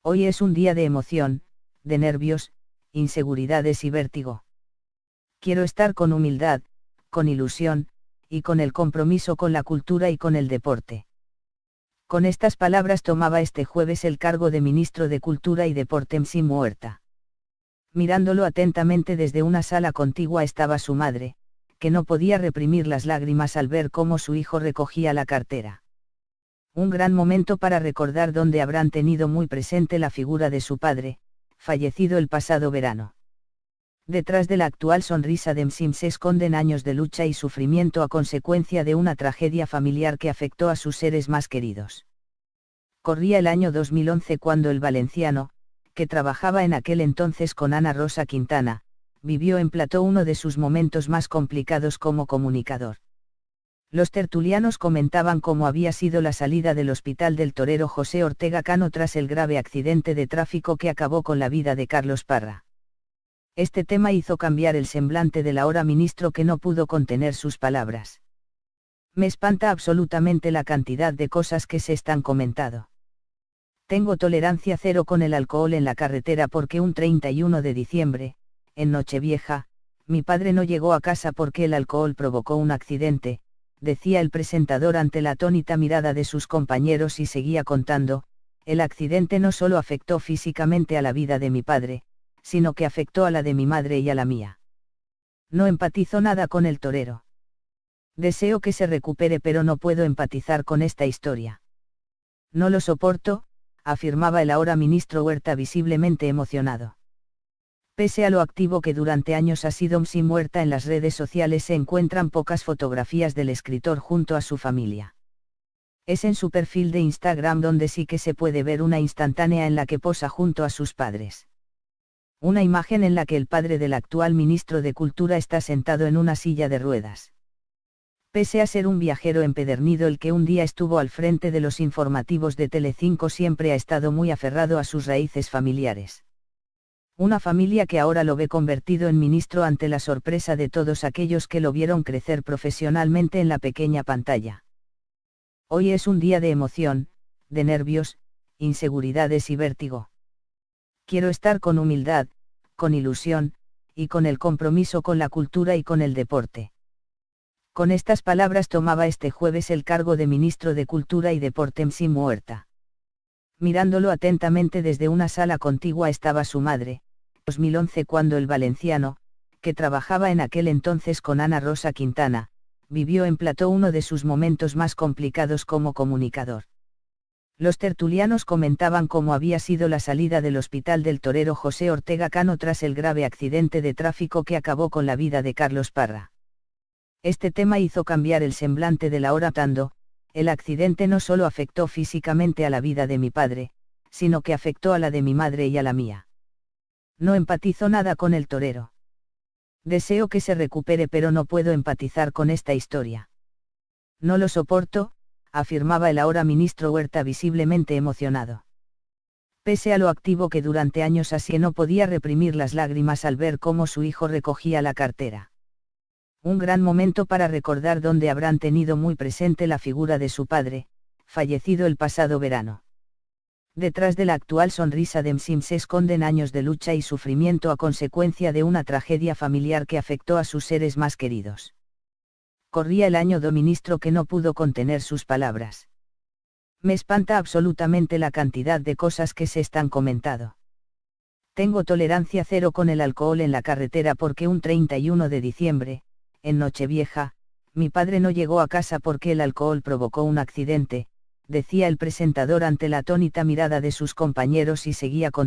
Hoy es un día de emoción, de nervios, inseguridades y vértigo. Quiero estar con humildad, con ilusión, y con el compromiso con la cultura y con el deporte. Con estas palabras tomaba este jueves el cargo de ministro de Cultura y Deporte Msim Huerta. Mirándolo atentamente desde una sala contigua estaba su madre, que no podía reprimir las lágrimas al ver cómo su hijo recogía la cartera. Un gran momento para recordar donde habrán tenido muy presente la figura de su padre, fallecido el pasado verano. Detrás de la actual sonrisa de Msim se esconden años de lucha y sufrimiento a consecuencia de una tragedia familiar que afectó a sus seres más queridos. Corría el año 2011 cuando el valenciano, que trabajaba en aquel entonces con Ana Rosa Quintana, vivió en plató uno de sus momentos más complicados como comunicador. Los tertulianos comentaban cómo había sido la salida del hospital del torero José Ortega Cano tras el grave accidente de tráfico que acabó con la vida de Carlos Parra. Este tema hizo cambiar el semblante del ahora ministro, que no pudo contener sus palabras. Me espanta absolutamente la cantidad de cosas que se están comentando. Tengo tolerancia cero con el alcohol en la carretera porque un 31 de diciembre, en Nochevieja, mi padre no llegó a casa porque el alcohol provocó un accidente, decía el presentador ante la atónita mirada de sus compañeros y seguía contando: el accidente no solo afectó físicamente a la vida de mi padre, sino que afectó a la de mi madre y a la mía. No empatizo nada con el torero. Deseo que se recupere, pero no puedo empatizar con esta historia. No lo soporto, afirmaba el ahora ministro Huerta visiblemente emocionado. Pese a lo activo que durante años ha sido Msim Huerta en las redes sociales, se encuentran pocas fotografías del escritor junto a su familia. Es en su perfil de Instagram donde sí que se puede ver una instantánea en la que posa junto a sus padres. Una imagen en la que el padre del actual ministro de Cultura está sentado en una silla de ruedas. Pese a ser un viajero empedernido el que un día estuvo al frente de los informativos de Telecinco, siempre ha estado muy aferrado a sus raíces familiares. Una familia que ahora lo ve convertido en ministro ante la sorpresa de todos aquellos que lo vieron crecer profesionalmente en la pequeña pantalla. Hoy es un día de emoción, de nervios, inseguridades y vértigo. Quiero estar con humildad, con ilusión, y con el compromiso con la cultura y con el deporte. Con estas palabras tomaba este jueves el cargo de ministro de Cultura y Deporte Msim Huerta. Mirándolo atentamente desde una sala contigua estaba su madre, 2011 cuando el valenciano, que trabajaba en aquel entonces con Ana Rosa Quintana, vivió en plató uno de sus momentos más complicados como comunicador. Los tertulianos comentaban cómo había sido la salida del hospital del torero José Ortega Cano tras el grave accidente de tráfico que acabó con la vida de Carlos Parra. Este tema hizo cambiar el semblante del ahora tando: el accidente no solo afectó físicamente a la vida de mi padre, sino que afectó a la de mi madre y a la mía. No empatizo nada con el torero. Deseo que se recupere, pero no puedo empatizar con esta historia. No lo soporto, afirmaba el ahora ministro Huerta visiblemente emocionado. Pese a lo activo que durante años ha sido, no podía reprimir las lágrimas al ver cómo su hijo recogía la cartera. Un gran momento para recordar donde habrán tenido muy presente la figura de su padre, fallecido el pasado verano. Detrás de la actual sonrisa de Msim se esconden años de lucha y sufrimiento a consecuencia de una tragedia familiar que afectó a sus seres más queridos. Corría el año do ministro, que no pudo contener sus palabras. Me espanta absolutamente la cantidad de cosas que se están comentando. Tengo tolerancia cero con el alcohol en la carretera porque un 31 de diciembre, en Nochevieja, mi padre no llegó a casa porque el alcohol provocó un accidente, decía el presentador ante la atónita mirada de sus compañeros y seguía con